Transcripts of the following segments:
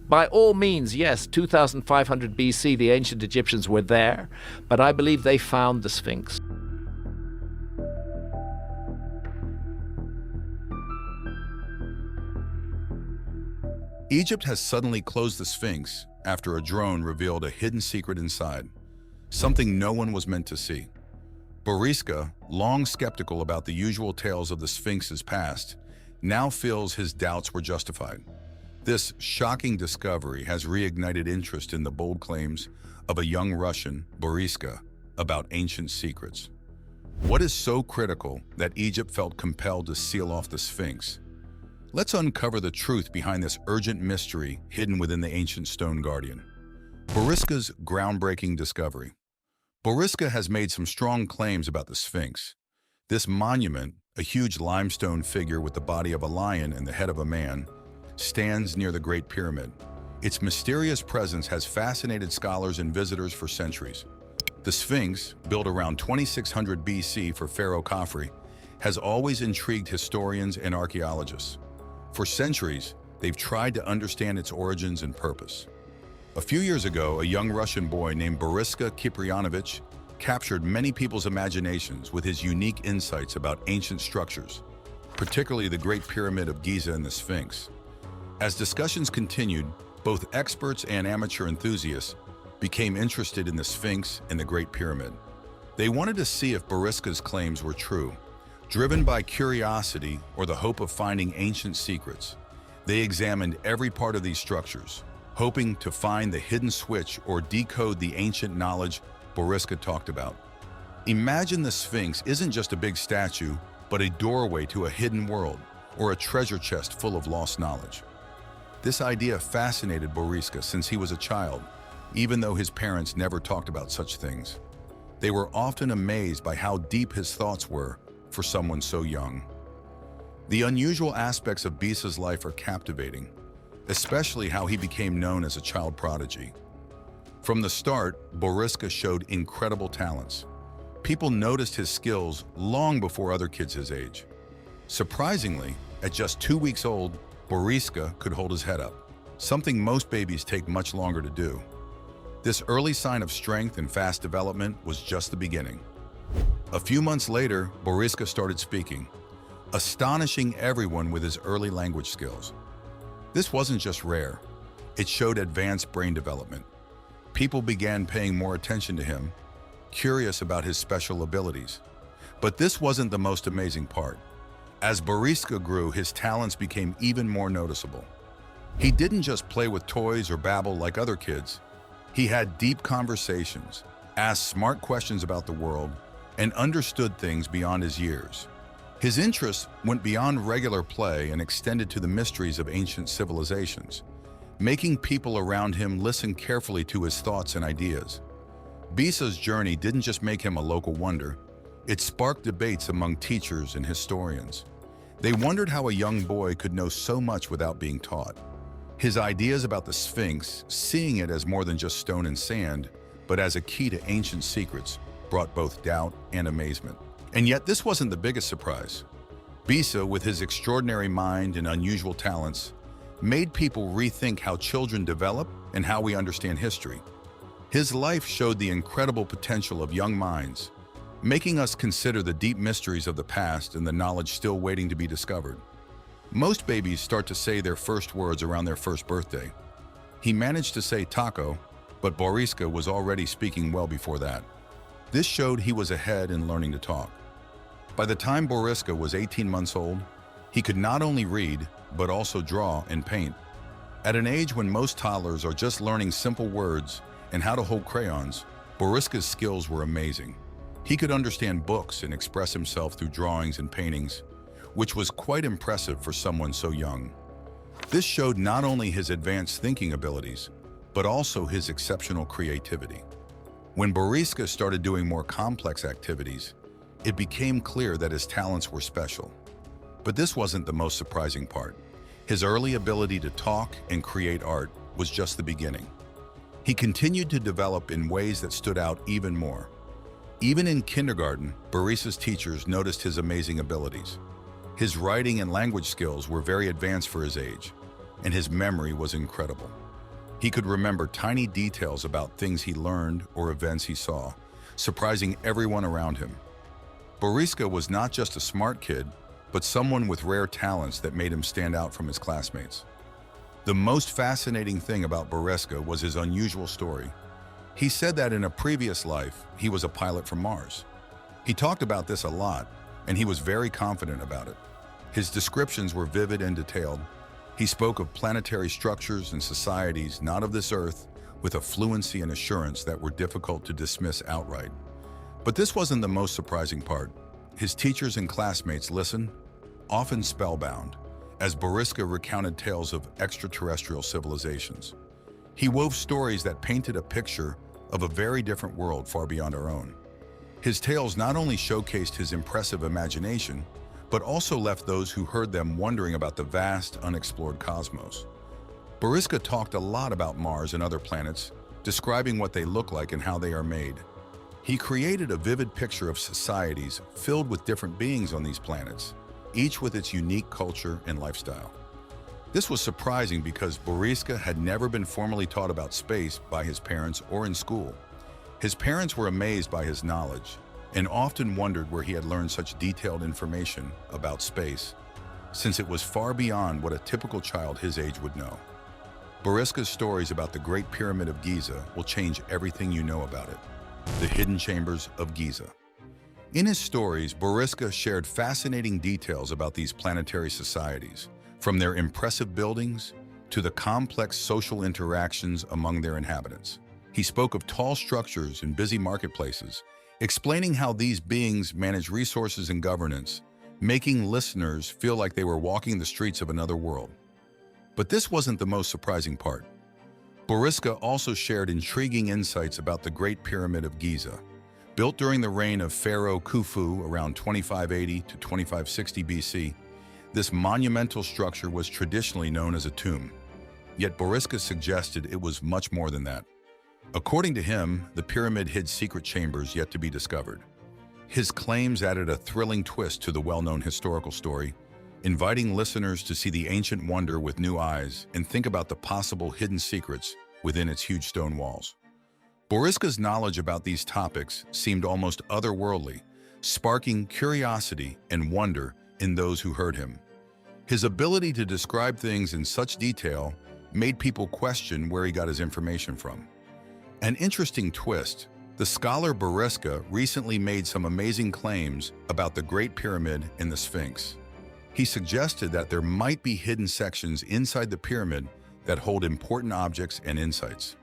By all means, yes, 2500 BC, the ancient Egyptians were there, but I believe they found the Sphinx. Egypt has suddenly closed the Sphinx after a drone revealed a hidden secret inside, something no one was meant to see. Boriska, long skeptical about the usual tales of the Sphinx's past, now feels his doubts were justified. This shocking discovery has reignited interest in the bold claims of a young Russian, Boriska, about ancient secrets. What is so critical that Egypt felt compelled to seal off the Sphinx? Let's uncover the truth behind this urgent mystery hidden within the ancient stone guardian. Boriska's groundbreaking discovery. Boriska has made some strong claims about the Sphinx. This monument, a huge limestone figure with the body of a lion and the head of a man, stands near the Great Pyramid. Its mysterious presence has fascinated scholars and visitors for centuries. The Sphinx, built around 2600 BC for Pharaoh Khafre, has always intrigued historians and archaeologists. For centuries, they've tried to understand its origins and purpose. A few years ago, a young Russian boy named Boriska Kiprianovich captured many people's imaginations with his unique insights about ancient structures, particularly the Great Pyramid of Giza and the Sphinx. As discussions continued, both experts and amateur enthusiasts became interested in the Sphinx and the Great Pyramid. They wanted to see if Boriska's claims were true. Driven by curiosity or the hope of finding ancient secrets, they examined every part of these structures, hoping to find the hidden switch or decode the ancient knowledge Boriska talked about. Imagine the Sphinx isn't just a big statue, but a doorway to a hidden world or a treasure chest full of lost knowledge. This idea fascinated Boriska since he was a child, even though his parents never talked about such things. They were often amazed by how deep his thoughts were for someone so young. The unusual aspects of Bisa's life are captivating, especially how he became known as a child prodigy. From the start, Boriska showed incredible talents. People noticed his skills long before other kids his age. Surprisingly, at just 2 weeks old, Boriska could hold his head up, something most babies take much longer to do. This early sign of strength and fast development was just the beginning. A few months later, Boriska started speaking, astonishing everyone with his early language skills. This wasn't just rare, it showed advanced brain development. People began paying more attention to him, curious about his special abilities. But this wasn't the most amazing part. As Boriska grew, his talents became even more noticeable. He didn't just play with toys or babble like other kids. He had deep conversations, asked smart questions about the world, and understood things beyond his years. His interests went beyond regular play and extended to the mysteries of ancient civilizations, making people around him listen carefully to his thoughts and ideas. Bisa's journey didn't just make him a local wonder, it sparked debates among teachers and historians. They wondered how a young boy could know so much without being taught. His ideas about the Sphinx, seeing it as more than just stone and sand, but as a key to ancient secrets, brought both doubt and amazement. And yet this wasn't the biggest surprise. Bisa, with his extraordinary mind and unusual talents, made people rethink how children develop and how we understand history. His life showed the incredible potential of young minds, making us consider the deep mysteries of the past and the knowledge still waiting to be discovered. Most babies start to say their first words around their first birthday. He managed to say taco, but Boriska was already speaking well before that. This showed he was ahead in learning to talk. By the time Boriska was 18 months old, he could not only read, but also draw and paint. At an age when most toddlers are just learning simple words and how to hold crayons, Boriska's skills were amazing. He could understand books and express himself through drawings and paintings, which was quite impressive for someone so young. This showed not only his advanced thinking abilities, but also his exceptional creativity. When Boriska started doing more complex activities, it became clear that his talents were special. But this wasn't the most surprising part. His early ability to talk and create art was just the beginning. He continued to develop in ways that stood out even more. Even in kindergarten, Boriska's teachers noticed his amazing abilities. His writing and language skills were very advanced for his age. and his memory was incredible. He could remember tiny details about things he learned or events he saw, surprising everyone around him. Boriska was not just a smart kid, but someone with rare talents that made him stand out from his classmates. The most fascinating thing about Boriska was his unusual story. He said that in a previous life, he was a pilot from Mars. He talked about this a lot, and he was very confident about it. His descriptions were vivid and detailed. He spoke of planetary structures and societies not of this Earth with a fluency and assurance that were difficult to dismiss outright. But this wasn't the most surprising part. His teachers and classmates listened, often spellbound, as Boriska recounted tales of extraterrestrial civilizations. He wove stories that painted a picture of a very different world far beyond our own. His tales not only showcased his impressive imagination, but also left those who heard them wondering about the vast, unexplored cosmos. Boriska talked a lot about Mars and other planets, describing what they look like and how they are made. He created a vivid picture of societies filled with different beings on these planets, each with its unique culture and lifestyle. This was surprising because Boriska had never been formally taught about space by his parents or in school. His parents were amazed by his knowledge and often wondered where he had learned such detailed information about space, since it was far beyond what a typical child his age would know. Boriska's stories about the Great Pyramid of Giza will change everything you know about it. The Hidden Chambers of Giza. In his stories, Boriska shared fascinating details about these planetary societies, from their impressive buildings to the complex social interactions among their inhabitants. He spoke of tall structures and busy marketplaces, explaining how these beings manage resources and governance, making listeners feel like they were walking the streets of another world. But this wasn't the most surprising part. Boriska also shared intriguing insights about the Great Pyramid of Giza. Built during the reign of Pharaoh Khufu around 2580 to 2560 BC, this monumental structure was traditionally known as a tomb. Yet Boriska suggested it was much more than that. According to him, the pyramid hid secret chambers yet to be discovered. His claims added a thrilling twist to the well-known historical story, inviting listeners to see the ancient wonder with new eyes and think about the possible hidden secrets within its huge stone walls. Boriska's knowledge about these topics seemed almost otherworldly, sparking curiosity and wonder in those who heard him. His ability to describe things in such detail made people question where he got his information from. An interesting twist, the scholar Boriska recently made some amazing claims about the Great Pyramid and the Sphinx. He suggested that there might be hidden sections inside the pyramid that hold important objects and insights.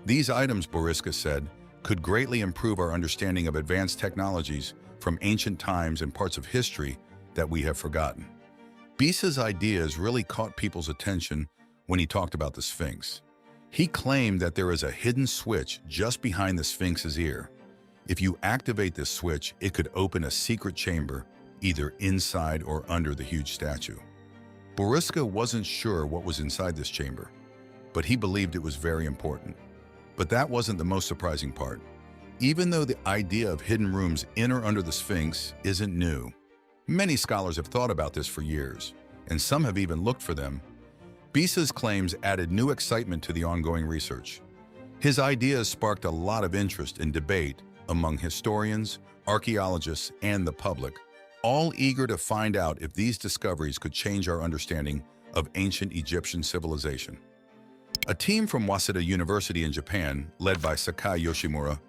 These items, Boriska said, could greatly improve our understanding of advanced technologies from ancient times and parts of history that we have forgotten. Bisa's ideas really caught people's attention when he talked about the Sphinx. He claimed that there is a hidden switch just behind the Sphinx's ear. If you activate this switch, it could open a secret chamber, either inside or under the huge statue. Boriska wasn't sure what was inside this chamber, but he believed it was very important. But that wasn't the most surprising part. Even though the idea of hidden rooms in or under the Sphinx isn't new, many scholars have thought about this for years, and some have even looked for them. Bisa's claims added new excitement to the ongoing research. His ideas sparked a lot of interest and debate among historians, archaeologists, and the public, all eager to find out if these discoveries could change our understanding of ancient Egyptian civilization. A team from Waseda University in Japan, led by Sakai Yoshimura,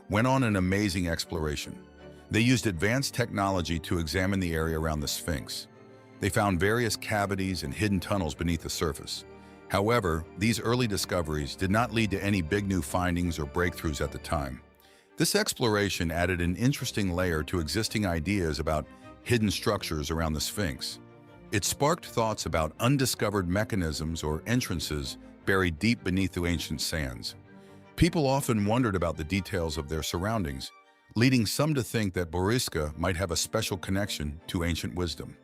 went on an amazing exploration. They used advanced technology to examine the area around the Sphinx. They found various cavities and hidden tunnels beneath the surface. However, these early discoveries did not lead to any big new findings or breakthroughs at the time. This exploration added an interesting layer to existing ideas about hidden structures around the Sphinx. It sparked thoughts about undiscovered mechanisms or entrances buried deep beneath the ancient sands. People often wondered about the details of their surroundings, leading some to think that Boriska might have a special connection to ancient wisdom.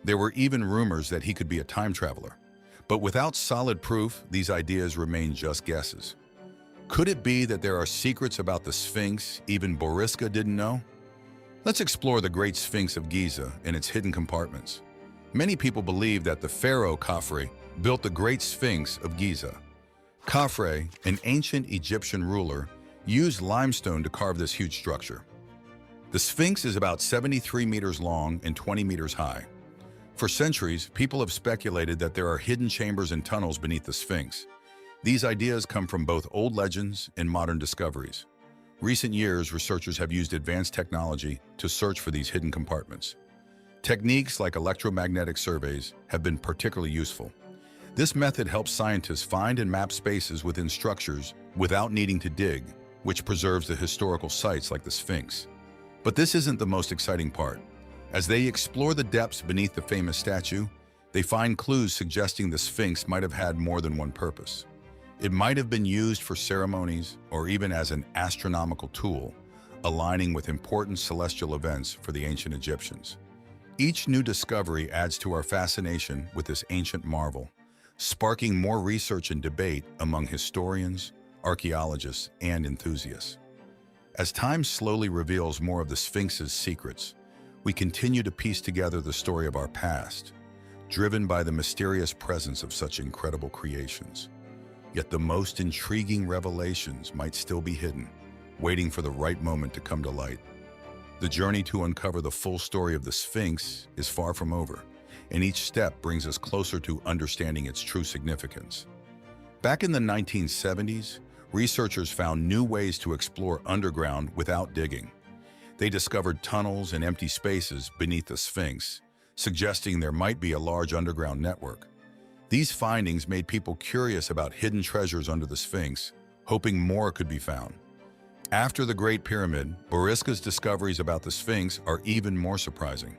There were even rumors that he could be a time traveler. But without solid proof, these ideas remain just guesses. Could it be that there are secrets about the Sphinx even Boriska didn't know? Let's explore the Great Sphinx of Giza and its hidden compartments. Many people believe that the Pharaoh Khafre built the Great Sphinx of Giza. Khafre, an ancient Egyptian ruler, used limestone to carve this huge structure. The Sphinx is about 73 meters long and 20 meters high. For centuries, people have speculated that there are hidden chambers and tunnels beneath the Sphinx. These ideas come from both old legends and modern discoveries. Recent years, researchers have used advanced technology to search for these hidden compartments. Techniques like electromagnetic surveys have been particularly useful. This method helps scientists find and map spaces within structures without needing to dig, which preserves the historical sites like the Sphinx. But this isn't the most exciting part. As they explore the depths beneath the famous statue, they find clues suggesting the Sphinx might have had more than one purpose. It might have been used for ceremonies or even as an astronomical tool, aligning with important celestial events for the ancient Egyptians. Each new discovery adds to our fascination with this ancient marvel, sparking more research and debate among historians, archaeologists, and enthusiasts. As time slowly reveals more of the Sphinx's secrets, we continue to piece together the story of our past, driven by the mysterious presence of such incredible creations. Yet the most intriguing revelations might still be hidden, waiting for the right moment to come to light. The journey to uncover the full story of the Sphinx is far from over, and each step brings us closer to understanding its true significance. Back in the 1970s, researchers found new ways to explore underground without digging. They discovered tunnels and empty spaces beneath the Sphinx, suggesting there might be a large underground network. These findings made people curious about hidden treasures under the Sphinx, hoping more could be found. After the Great Pyramid, Boriska's discoveries about the Sphinx are even more surprising.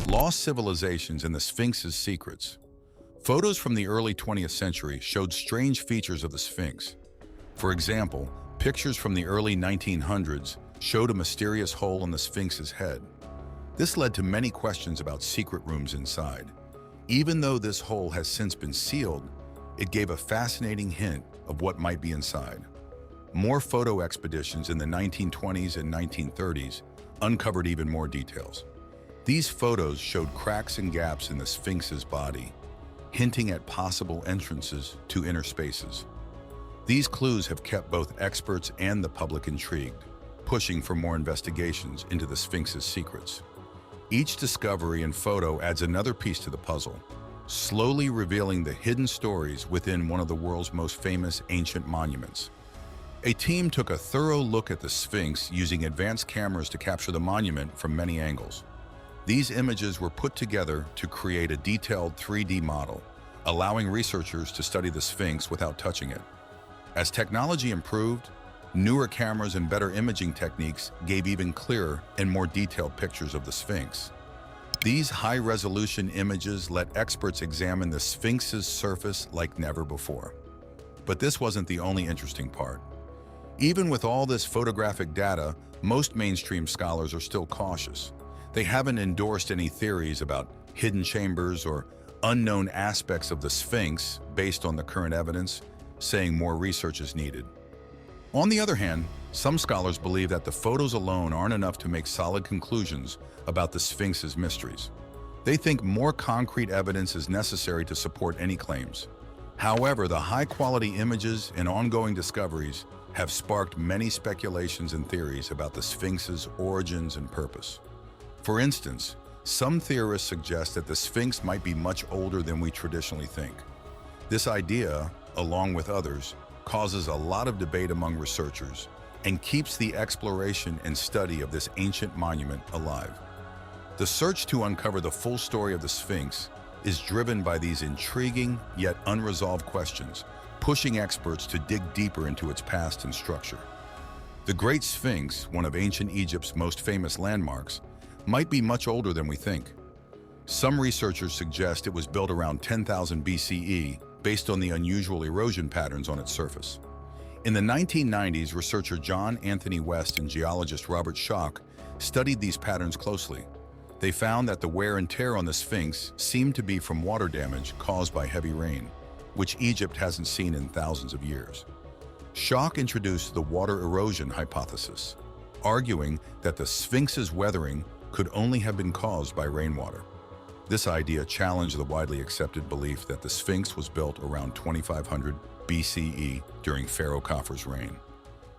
Lost civilizations and the Sphinx's secrets. Photos from the early 20th century showed strange features of the Sphinx. For example, pictures from the early 1900s showed a mysterious hole in the Sphinx's head. This led to many questions about secret rooms inside. Even though this hole has since been sealed, it gave a fascinating hint of what might be inside. More photo expeditions in the 1920s and 1930s uncovered even more details. These photos showed cracks and gaps in the Sphinx's body, hinting at possible entrances to inner spaces. These clues have kept both experts and the public intrigued, pushing for more investigations into the Sphinx's secrets. Each discovery and photo adds another piece to the puzzle, slowly revealing the hidden stories within one of the world's most famous ancient monuments. A team took a thorough look at the Sphinx using advanced cameras to capture the monument from many angles. These images were put together to create a detailed 3D model, allowing researchers to study the Sphinx without touching it. As technology improved, newer cameras and better imaging techniques gave even clearer and more detailed pictures of the Sphinx. These high-resolution images let experts examine the Sphinx's surface like never before. But this wasn't the only interesting part. Even with all this photographic data, most mainstream scholars are still cautious. They haven't endorsed any theories about hidden chambers or unknown aspects of the Sphinx based on the current evidence, saying more research is needed. On the other hand, some scholars believe that the photos alone aren't enough to make solid conclusions about the Sphinx's mysteries. They think more concrete evidence is necessary to support any claims. However, the high-quality images and ongoing discoveries have sparked many speculations and theories about the Sphinx's origins and purpose. For instance, some theorists suggest that the Sphinx might be much older than we traditionally think. This idea, along with others, causes a lot of debate among researchers and keeps the exploration and study of this ancient monument alive. The search to uncover the full story of the Sphinx is driven by these intriguing yet unresolved questions, pushing experts to dig deeper into its past and structure. The Great Sphinx, one of ancient Egypt's most famous landmarks, might be much older than we think. Some researchers suggest it was built around 10,000 BCE based on the unusual erosion patterns on its surface. In the 1990s, researcher John Anthony West and geologist Robert Schoch studied these patterns closely. They found that the wear and tear on the Sphinx seemed to be from water damage caused by heavy rain, which Egypt hasn't seen in thousands of years. Schoch introduced the water erosion hypothesis, arguing that the Sphinx's weathering could only have been caused by rainwater. This idea challenged the widely accepted belief that the Sphinx was built around 2500 BCE during Pharaoh Khufu's reign.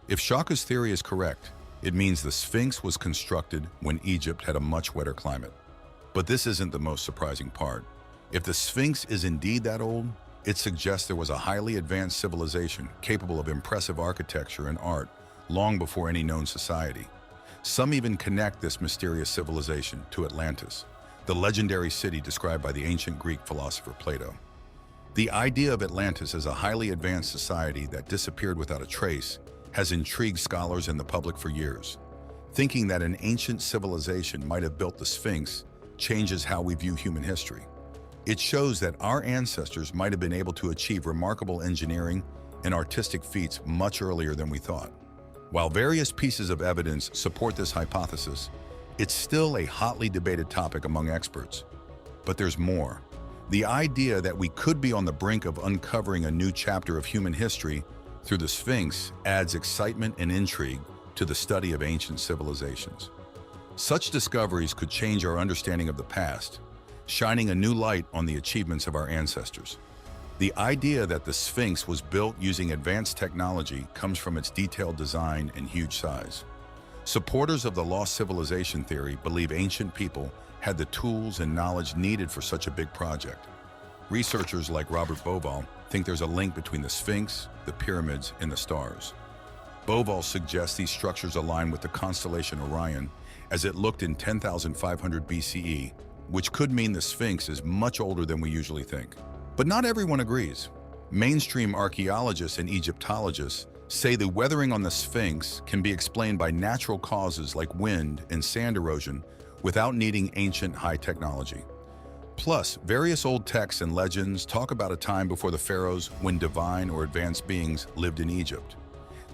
If Shaka's theory is correct, it means the Sphinx was constructed when Egypt had a much wetter climate. But this isn't the most surprising part. If the Sphinx is indeed that old, it suggests there was a highly advanced civilization capable of impressive architecture and art long before any known society. Some even connect this mysterious civilization to Atlantis, the legendary city described by the ancient Greek philosopher Plato. The idea of Atlantis as a highly advanced society that disappeared without a trace has intrigued scholars and the public for years. Thinking that an ancient civilization might have built the Sphinx changes how we view human history. It shows that our ancestors might have been able to achieve remarkable engineering and artistic feats much earlier than we thought. While various pieces of evidence support this hypothesis, it's still a hotly debated topic among experts. But there's more. The idea that we could be on the brink of uncovering a new chapter of human history through the Sphinx adds excitement and intrigue to the study of ancient civilizations. Such discoveries could change our understanding of the past, shining a new light on the achievements of our ancestors. The idea that the Sphinx was built using advanced technology comes from its detailed design and huge size. Supporters of the lost civilization theory believe ancient people had the tools and knowledge needed for such a big project. Researchers like Robert Bauval think there's a link between the Sphinx, the pyramids, and the stars. Bauval suggests these structures align with the constellation Orion as it looked in 10,500 BCE, which could mean the Sphinx is much older than we usually think. But not everyone agrees. Mainstream archaeologists and Egyptologists say the weathering on the Sphinx can be explained by natural causes like wind and sand erosion without needing ancient high technology. Plus, various old texts and legends talk about a time before the pharaohs when divine or advanced beings lived in Egypt.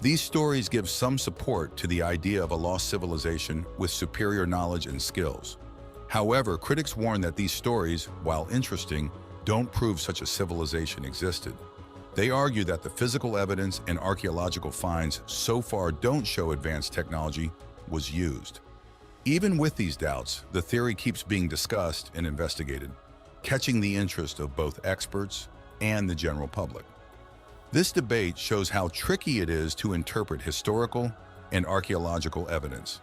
These stories give some support to the idea of a lost civilization with superior knowledge and skills. However, critics warn that these stories, while interesting, don't prove such a civilization existed. They argue that the physical evidence and archaeological finds so far don't show advanced technology was used. Even with these doubts, the theory keeps being discussed and investigated, catching the interest of both experts and the general public. This debate shows how tricky it is to interpret historical and archaeological evidence.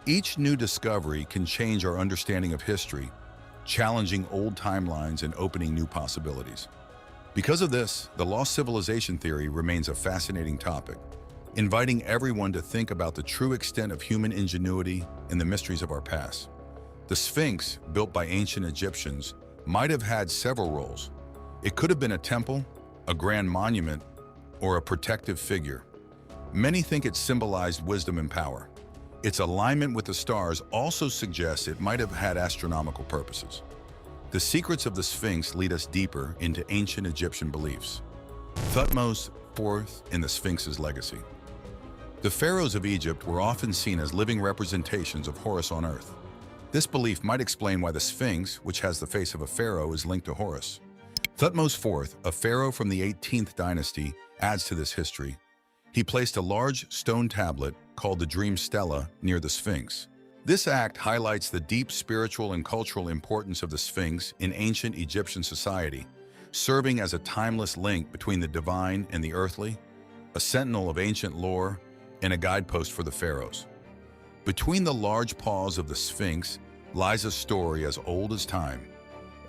Each new discovery can change our understanding of history, challenging old timelines and opening new possibilities. Because of this, the lost civilization theory remains a fascinating topic, inviting everyone to think about the true extent of human ingenuity and the mysteries of our past. The Sphinx, built by ancient Egyptians, might have had several roles. It could have been a temple, a grand monument, or a protective figure. Many think it symbolized wisdom and power. Its alignment with the stars also suggests it might have had astronomical purposes. The secrets of the Sphinx lead us deeper into ancient Egyptian beliefs. Thutmose IV and the Sphinx's legacy. The pharaohs of Egypt were often seen as living representations of Horus on earth. This belief might explain why the Sphinx, which has the face of a pharaoh, is linked to Horus. Thutmose IV, a pharaoh from the 18th dynasty, adds to this history. He placed a large stone tablet called the Dream Stela near the Sphinx. This act highlights the deep spiritual and cultural importance of the Sphinx in ancient Egyptian society, serving as a timeless link between the divine and the earthly, a sentinel of ancient lore, and a guidepost for the pharaohs. Between the large paws of the Sphinx lies a story as old as time,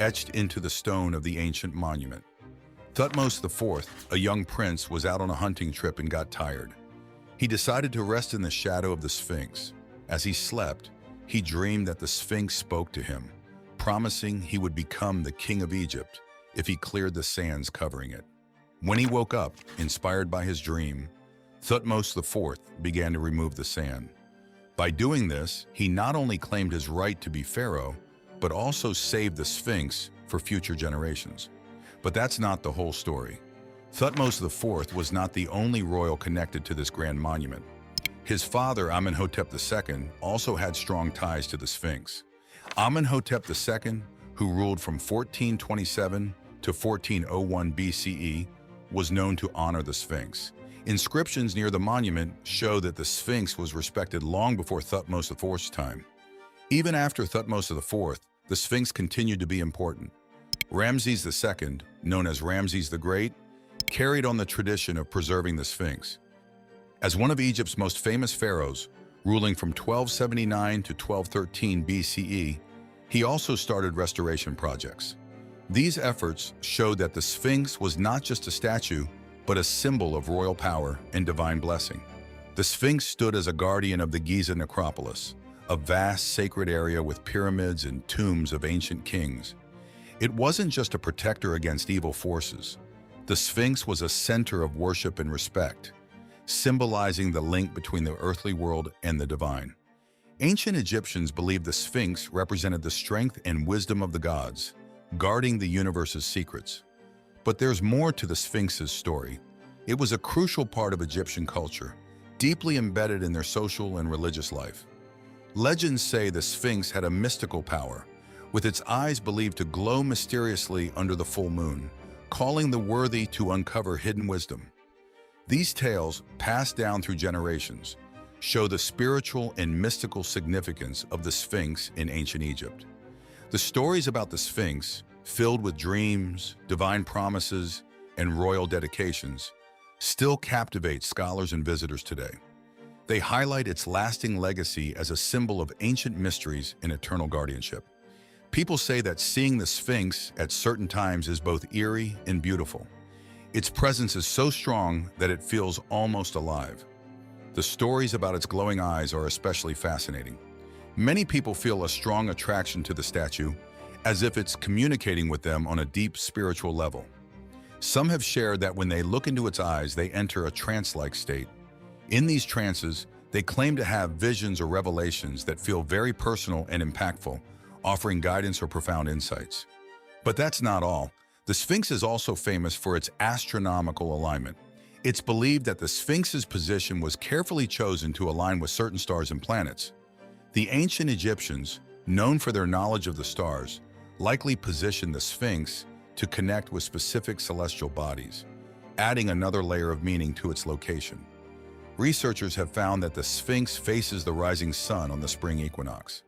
etched into the stone of the ancient monument. Thutmose IV, a young prince, was out on a hunting trip and got tired. He decided to rest in the shadow of the Sphinx. As he slept, he dreamed that the Sphinx spoke to him, promising he would become the king of Egypt if he cleared the sands covering it. When he woke up, inspired by his dream, Thutmose IV began to remove the sand. By doing this, he not only claimed his right to be pharaoh, but also saved the Sphinx for future generations. But that's not the whole story. Thutmose IV was not the only royal connected to this grand monument. His father, Amenhotep II, also had strong ties to the Sphinx. Amenhotep II, who ruled from 1427 to 1401 BCE, was known to honor the Sphinx. Inscriptions near the monument show that the Sphinx was respected long before Thutmose IV's time. Even after Thutmose IV, the Sphinx continued to be important. Ramses II, known as Ramses the Great, carried on the tradition of preserving the Sphinx. As one of Egypt's most famous pharaohs, ruling from 1279 to 1213 BCE, he also started restoration projects. These efforts showed that the Sphinx was not just a statue, but a symbol of royal power and divine blessing. The Sphinx stood as a guardian of the Giza necropolis, a vast sacred area with pyramids and tombs of ancient kings. It wasn't just a protector against evil forces. The Sphinx was a center of worship and respect, symbolizing the link between the earthly world and the divine. Ancient Egyptians believed the Sphinx represented the strength and wisdom of the gods, guarding the universe's secrets. But there's more to the Sphinx's story. It was a crucial part of Egyptian culture, deeply embedded in their social and religious life. Legends say the Sphinx had a mystical power, with its eyes believed to glow mysteriously under the full moon, calling the worthy to uncover hidden wisdom. These tales, passed down through generations, show the spiritual and mystical significance of the Sphinx in ancient Egypt. The stories about the Sphinx, filled with dreams, divine promises, and royal dedications, still captivate scholars and visitors today. They highlight its lasting legacy as a symbol of ancient mysteries and eternal guardianship. People say that seeing the Sphinx at certain times is both eerie and beautiful. Its presence is so strong that it feels almost alive. The stories about its glowing eyes are especially fascinating. Many people feel a strong attraction to the statue, as if it's communicating with them on a deep spiritual level. Some have shared that when they look into its eyes, they enter a trance-like state. In these trances, they claim to have visions or revelations that feel very personal and impactful, offering guidance or profound insights. But that's not all. The Sphinx is also famous for its astronomical alignment. It's believed that the Sphinx's position was carefully chosen to align with certain stars and planets. The ancient Egyptians, known for their knowledge of the stars, likely positioned the Sphinx to connect with specific celestial bodies, adding another layer of meaning to its location. Researchers have found that the Sphinx faces the rising sun on the spring equinox.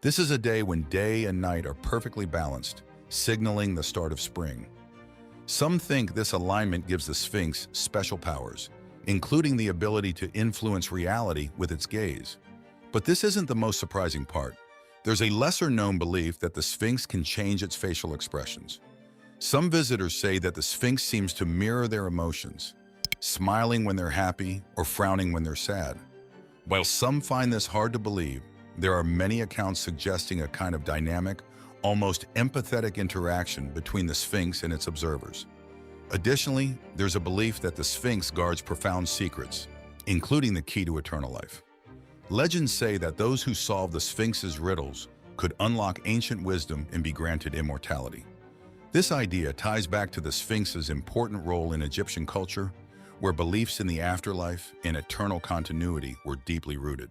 This is a day when day and night are perfectly balanced, signaling the start of spring. Some think this alignment gives the Sphinx special powers, including the ability to influence reality with its gaze. But this isn't the most surprising part. There's a lesser-known belief that the Sphinx can change its facial expressions. Some visitors say that the Sphinx seems to mirror their emotions, smiling when they're happy or frowning when they're sad. While some find this hard to believe, there are many accounts suggesting a kind of dynamic, almost empathetic interaction between the Sphinx and its observers. Additionally, there's a belief that the Sphinx guards profound secrets, including the key to eternal life. Legends say that those who solve the Sphinx's riddles could unlock ancient wisdom and be granted immortality. This idea ties back to the Sphinx's important role in Egyptian culture, where beliefs in the afterlife and eternal continuity were deeply rooted.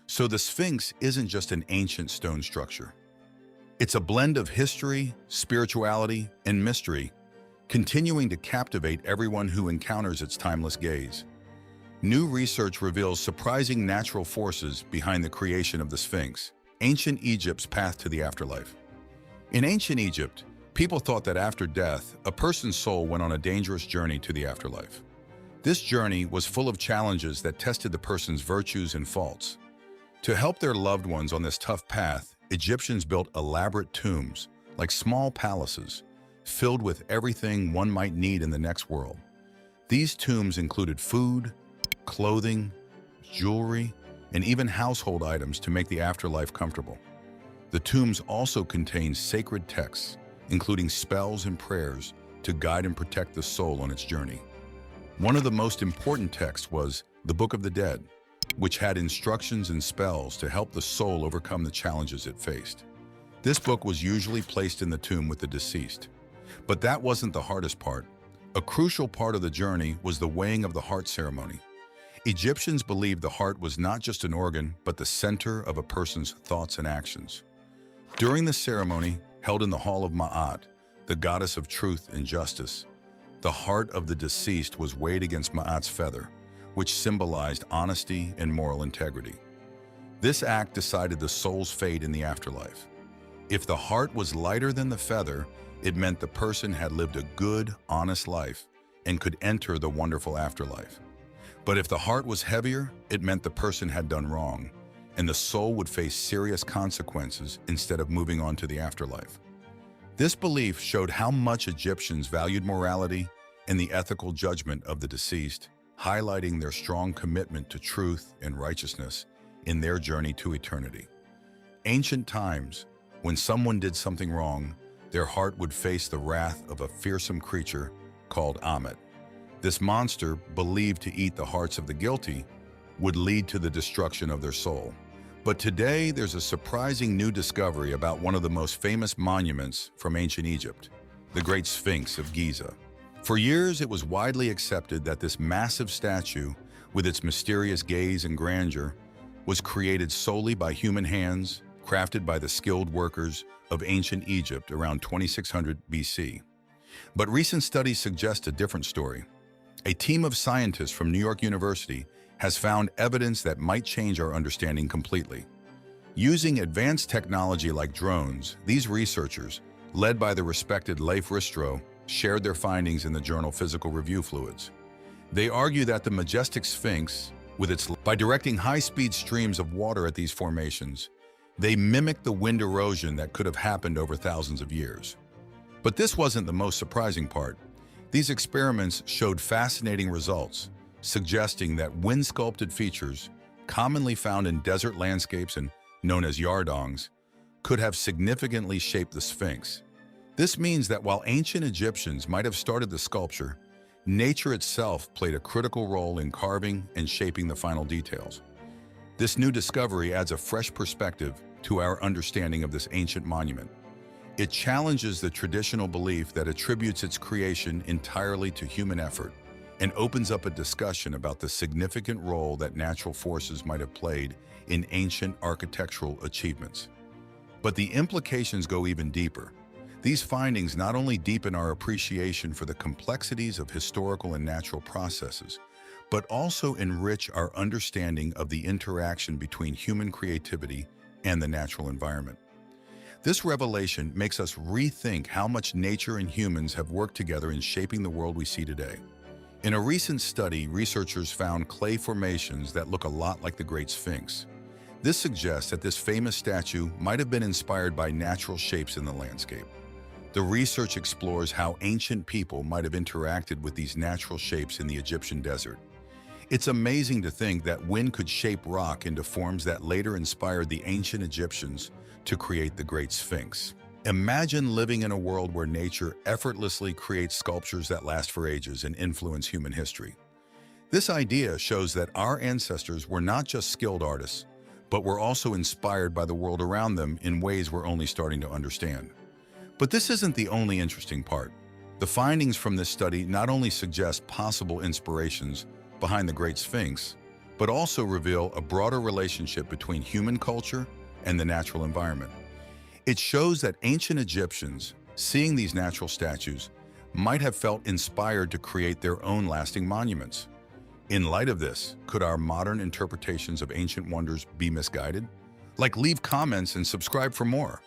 So the Sphinx isn't just an ancient stone structure. It's a blend of history, spirituality, and mystery, continuing to captivate everyone who encounters its timeless gaze. New research reveals surprising natural forces behind the creation of the Sphinx, ancient Egypt's path to the afterlife. In ancient Egypt, people thought that after death, a person's soul went on a dangerous journey to the afterlife. This journey was full of challenges that tested the person's virtues and faults. To help their loved ones on this tough path, Egyptians built elaborate tombs, like small palaces, filled with everything one might need in the next world. These tombs included food, clothing, jewelry, and even household items to make the afterlife comfortable. The tombs also contained sacred texts, including spells and prayers, to guide and protect the soul on its journey. One of the most important texts was the Book of the Dead, which had instructions and spells to help the soul overcome the challenges it faced. This book was usually placed in the tomb with the deceased. But that wasn't the hardest part. A crucial part of the journey was the weighing of the heart ceremony. Egyptians believed the heart was not just an organ, but the center of a person's thoughts and actions. During the ceremony, held in the Hall of Ma'at, the goddess of truth and justice, the heart of the deceased was weighed against Ma'at's feather, which symbolized honesty and moral integrity. This act decided the soul's fate in the afterlife. If the heart was lighter than the feather, it meant the person had lived a good, honest life and could enter the wonderful afterlife. But if the heart was heavier, it meant the person had done wrong, and the soul would face serious consequences instead of moving on to the afterlife. This belief showed how much Egyptians valued morality and the ethical judgment of the deceased, highlighting their strong commitment to truth and righteousness in their journey to eternity. Ancient times, when someone did something wrong, their heart would face the wrath of a fearsome creature called Ammit. This monster, believed to eat the hearts of the guilty, would lead to the destruction of their soul. But today, there's a surprising new discovery about one of the most famous monuments from ancient Egypt, the Great Sphinx of Giza. For years, it was widely accepted that this massive statue, with its mysterious gaze and grandeur, was created solely by human hands, crafted by the skilled workers of ancient Egypt around 2600 BC. But recent studies suggest a different story. A team of scientists from New York University has found evidence that might change our understanding completely. Using advanced technology like drones, these researchers, led by the respected Leif Ristro, shared their findings in the journal Physical Review Fluids. They argue that the majestic Sphinx, by directing high-speed streams of water at these formations, they mimic the wind erosion that could have happened over thousands of years. But this wasn't the most surprising part. These experiments showed fascinating results, suggesting that wind-sculpted features, commonly found in desert landscapes and known as yardongs, could have significantly shaped the Sphinx. This means that while ancient Egyptians might have started the sculpture, nature itself played a critical role in carving and shaping the final details. This new discovery adds a fresh perspective to our understanding of this ancient monument. It challenges the traditional belief that attributes its creation entirely to human effort and opens up a discussion about the significant role that natural forces might have played in ancient architectural achievements. But the implications go even deeper. These findings not only deepen our appreciation for the complexities of historical and natural processes, but also enrich our understanding of the interaction between human creativity and the natural environment. This revelation makes us rethink how much nature and humans have worked together in shaping the world we see today. In a recent study, researchers found clay formations that look a lot like the Great Sphinx. This suggests that this famous statue might have been inspired by natural shapes in the landscape. The research explores how ancient people might have interacted with these natural shapes in the Egyptian desert. It's amazing to think that wind could shape rock into forms that later inspired the ancient Egyptians to create the Great Sphinx. Imagine living in a world where nature effortlessly creates sculptures that last for ages and influence human history. This idea shows that our ancestors were not just skilled artists, but were also inspired by the world around them in ways we're only starting to understand. But this isn't the only interesting part. The findings from this study not only suggest possible inspirations behind the Great Sphinx, but also reveal a broader relationship between human culture and the natural environment. It shows that ancient Egyptians, seeing these natural statues, might have felt inspired to create their own lasting monuments. In light of this, could our modern interpretations of ancient wonders be misguided? Leave comments and subscribe for more.